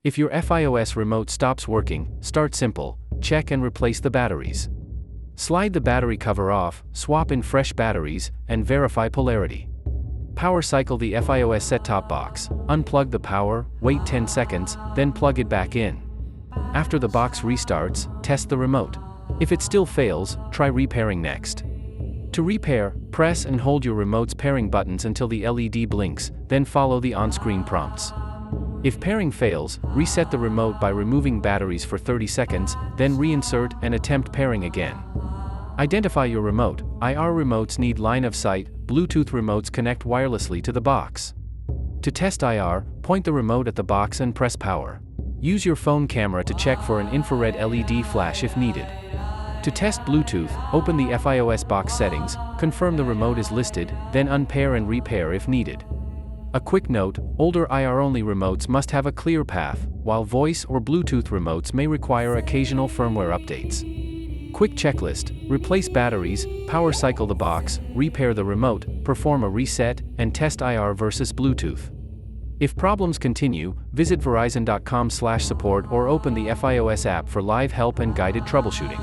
If your Fios remote stops working, start simple, check and replace the batteries. Slide the battery cover off, swap in fresh batteries, and verify polarity. Power cycle the Fios set-top box, unplug the power, wait 10 seconds, then plug it back in. After the box restarts, test the remote. If it still fails, try repairing next. To repair, press and hold your remote's pairing buttons until the LED blinks, then follow the on-screen prompts. If pairing fails, reset the remote by removing batteries for 30 seconds, then reinsert and attempt pairing again. Identify your remote. IR remotes need line of sight, Bluetooth remotes connect wirelessly to the box. To test IR, point the remote at the box and press power. Use your phone camera to check for an infrared LED flash if needed. To test Bluetooth, open the Fios box settings, confirm the remote is listed, then unpair and repair if needed. A quick note, older IR-only remotes must have a clear path, while voice or Bluetooth remotes may require occasional firmware updates. Quick checklist: replace batteries, power cycle the box, repair the remote, perform a reset, and test IR versus Bluetooth. If problems continue, visit verizon.com/support or open the Fios app for live help and guided troubleshooting.